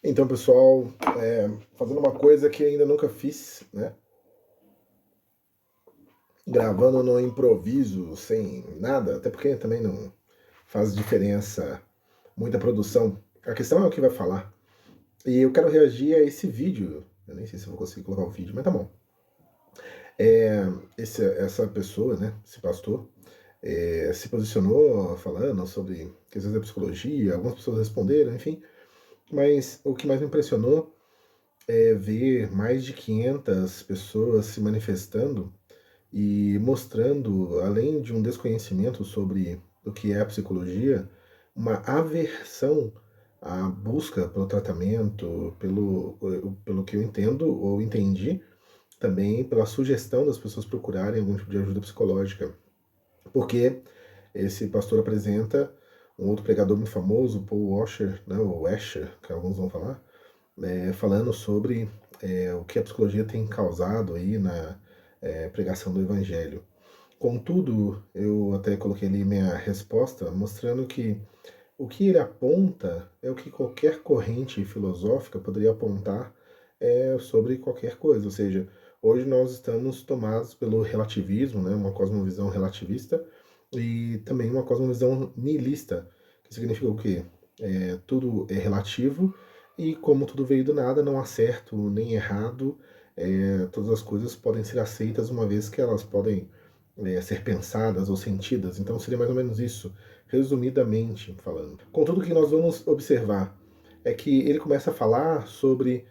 Então, pessoal, fazendo uma coisa que ainda nunca fiz, né? Gravando no improviso, sem nada, até porque também não faz diferença muita produção. A questão é o que vai falar. E eu quero reagir a esse vídeo. Eu nem sei se eu vou conseguir colocar o vídeo, mas tá bom. Essa pessoa, né, esse pastor, se posicionou falando sobre questões da psicologia, algumas pessoas responderam, enfim. Mas o que mais me impressionou ver mais de 500 pessoas se manifestando e mostrando, além de um desconhecimento sobre o que é a psicologia, uma aversão à busca pelo tratamento, pelo que eu entendo ou entendi, também pela sugestão das pessoas procurarem algum tipo de ajuda psicológica. Porque esse pastor apresenta um outro pregador muito famoso, Paul Washer, né, ou Washer, que alguns vão falar, falando sobre o que a psicologia tem causado aí na pregação do evangelho. Contudo, eu até coloquei ali minha resposta mostrando que o que ele aponta é o que qualquer corrente filosófica poderia apontar sobre qualquer coisa. Ou seja, hoje nós estamos tomados pelo relativismo, né, uma cosmovisão relativista, e também uma cosmovisão nihilista, que significa o quê? Tudo é relativo e como tudo veio do nada, não há certo nem errado, todas as coisas podem ser aceitas uma vez que elas podem ser pensadas ou sentidas. Então seria mais ou menos isso, resumidamente falando. Contudo, o que nós vamos observar é que ele começa a falar sobre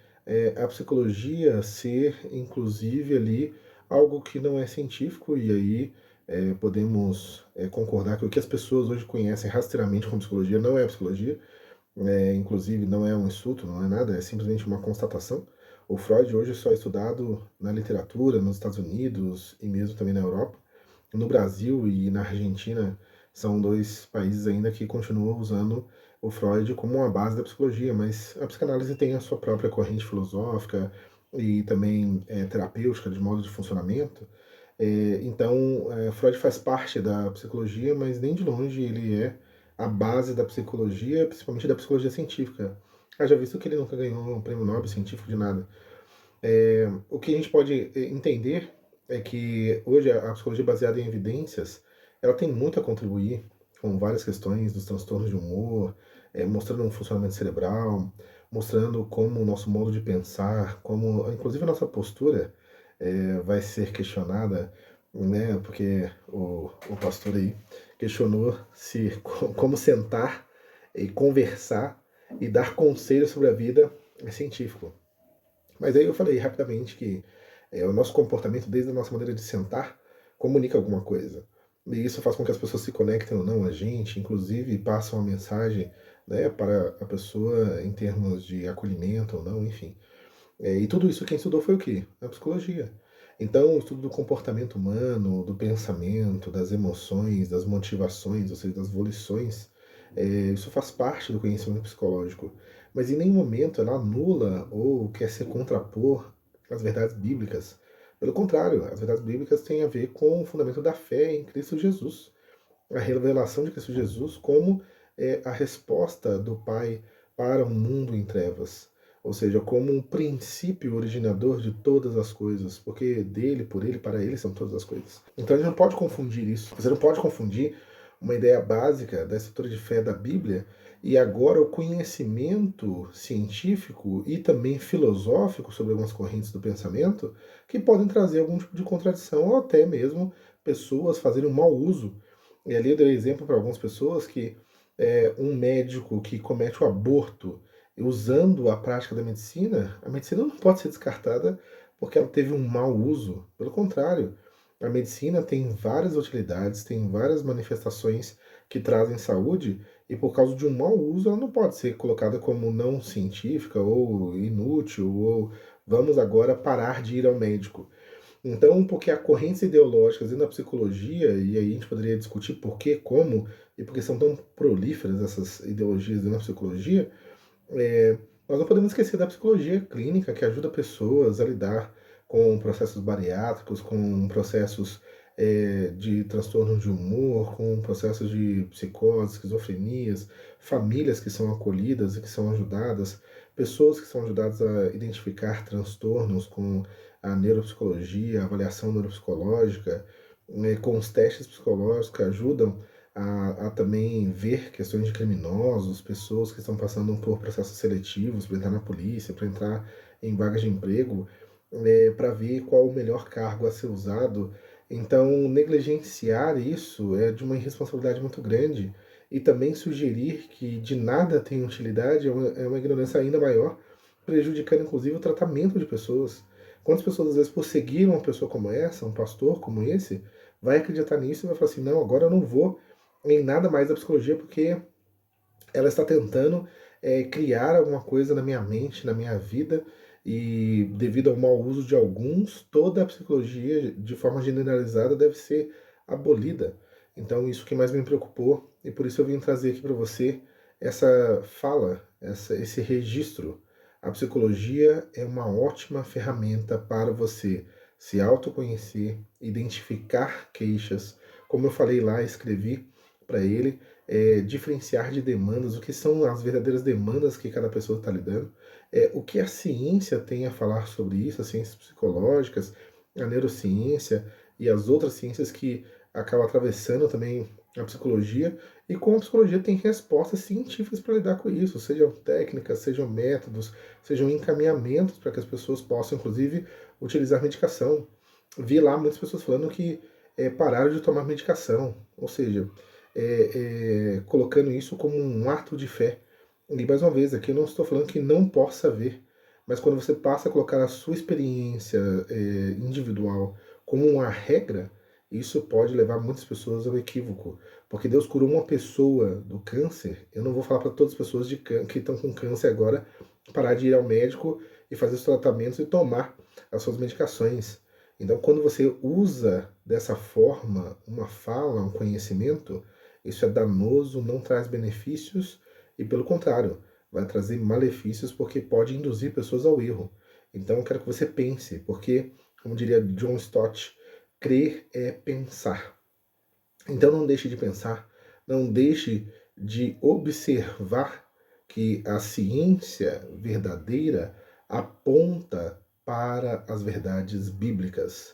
a psicologia ser, inclusive, ali algo que não é científico, e aí podemos concordar que o que as pessoas hoje conhecem rasteiramente como psicologia não é psicologia, inclusive não é um insulto, não é nada, é simplesmente uma constatação. O Freud hoje só é estudado na literatura, nos Estados Unidos e mesmo também na Europa. No Brasil e na Argentina são dois países ainda que continuam usando o Freud como uma base da psicologia, mas a psicanálise tem a sua própria corrente filosófica e também terapêutica de modo de funcionamento. Então, Freud faz parte da psicologia, mas nem de longe ele é a base da psicologia, principalmente da psicologia científica. Haja visto que ele nunca ganhou um prêmio Nobel científico de nada. O que a gente pode entender é que hoje a psicologia baseada em evidências, ela tem muito a contribuir com várias questões dos transtornos de humor, mostrando um funcionamento cerebral, mostrando como o nosso modo de pensar, como inclusive a nossa postura vai ser questionada, né? Porque o pastor aí questionou se como sentar e conversar e dar conselhos sobre a vida é científico. Mas aí eu falei rapidamente que o nosso comportamento, desde a nossa maneira de sentar, comunica alguma coisa. E isso faz com que as pessoas se conectem ou não a gente, inclusive passam a mensagem, né, para a pessoa em termos de acolhimento ou não, enfim. E tudo isso quem estudou foi o quê? A psicologia. Então, o estudo do comportamento humano, do pensamento, das emoções, das motivações, ou seja, das volições, isso faz parte do conhecimento psicológico. Mas em nenhum momento ela anula ou quer se contrapor às verdades bíblicas. Pelo contrário, as verdades bíblicas têm a ver com o fundamento da fé em Cristo Jesus. A revelação de Cristo Jesus como a resposta do Pai para um mundo em trevas. Ou seja, como um princípio originador de todas as coisas, porque dele, por ele, para ele são todas as coisas. Então a gente não pode confundir isso. Você não pode confundir uma ideia básica da estrutura de fé da Bíblia e agora o conhecimento científico e também filosófico sobre algumas correntes do pensamento que podem trazer algum tipo de contradição ou até mesmo pessoas fazerem um mau uso. E ali eu dei exemplo para algumas pessoas que um médico que comete o aborto usando a prática da medicina, a medicina não pode ser descartada porque ela teve um mau uso. Pelo contrário, a medicina tem várias utilidades, tem várias manifestações que trazem saúde e por causa de um mau uso ela não pode ser colocada como não científica ou inútil ou vamos agora parar de ir ao médico. Então, porque há correntes ideológicas dentro da psicologia, e aí a gente poderia discutir por que, como, e porque são tão prolíferas essas ideologias dentro da psicologia, é, nós não podemos esquecer da psicologia clínica, que ajuda pessoas a lidar com processos bariátricos, com processos de transtorno de humor, com processos de psicose, esquizofrenias, famílias que são acolhidas e que são ajudadas, pessoas que são ajudadas a identificar transtornos com a neuropsicologia, a avaliação neuropsicológica, com os testes psicológicos que ajudam a também ver questões de criminosos, pessoas que estão passando por processos seletivos para entrar na polícia, para entrar em vagas de emprego, para ver qual o melhor cargo a ser usado. Então, negligenciar isso é de uma irresponsabilidade muito grande e também sugerir que de nada tem utilidade é uma ignorância ainda maior, prejudicando inclusive o tratamento de pessoas. Quantas pessoas às vezes por seguir uma pessoa como essa, um pastor como esse, vai acreditar nisso e vai falar assim, não, agora eu não vou em nada mais da psicologia porque ela está tentando criar alguma coisa na minha mente, na minha vida, e devido ao mau uso de alguns, toda a psicologia, de forma generalizada, deve ser abolida. Então, isso que mais me preocupou, e por isso eu vim trazer aqui para você essa fala, esse registro. A psicologia é uma ótima ferramenta para você se autoconhecer, identificar queixas. Como eu falei lá, escrevi para ele, diferenciar de demandas, o que são as verdadeiras demandas que cada pessoa está lidando, o que a ciência tem a falar sobre isso, as ciências psicológicas, a neurociência e as outras ciências que acabam atravessando também a psicologia, e como a psicologia tem respostas científicas para lidar com isso, sejam técnicas, sejam métodos, sejam encaminhamentos para que as pessoas possam, inclusive, utilizar medicação. Vi lá muitas pessoas falando que pararam de tomar medicação, ou seja, colocando isso como um ato de fé. E mais uma vez, aqui eu não estou falando que não possa haver, mas quando você passa a colocar a sua experiência individual como uma regra, isso pode levar muitas pessoas ao equívoco. Porque Deus curou uma pessoa do câncer, eu não vou falar para todas as pessoas que estão com câncer agora parar de ir ao médico e fazer os tratamentos e tomar as suas medicações. Então, quando você usa dessa forma uma fala, um conhecimento, isso é danoso, não traz benefícios e, pelo contrário, vai trazer malefícios porque pode induzir pessoas ao erro. Então, eu quero que você pense, porque, como diria John Stott, crer é pensar. Então, não deixe de pensar, não deixe de observar que a ciência verdadeira aponta para as verdades bíblicas.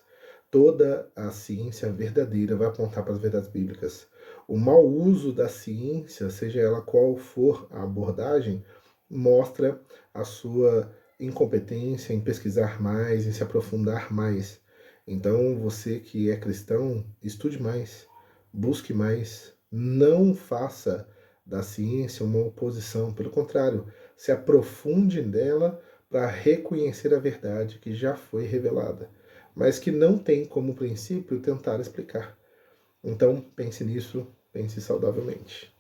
Toda a ciência verdadeira vai apontar para as verdades bíblicas. O mau uso da ciência, seja ela qual for a abordagem, mostra a sua incompetência em pesquisar mais, em se aprofundar mais. Então, você que é cristão, estude mais, busque mais, não faça da ciência uma oposição, pelo contrário, se aprofunde nela para reconhecer a verdade que já foi revelada, mas que não tem como princípio tentar explicar. Então, pense nisso, pense saudavelmente.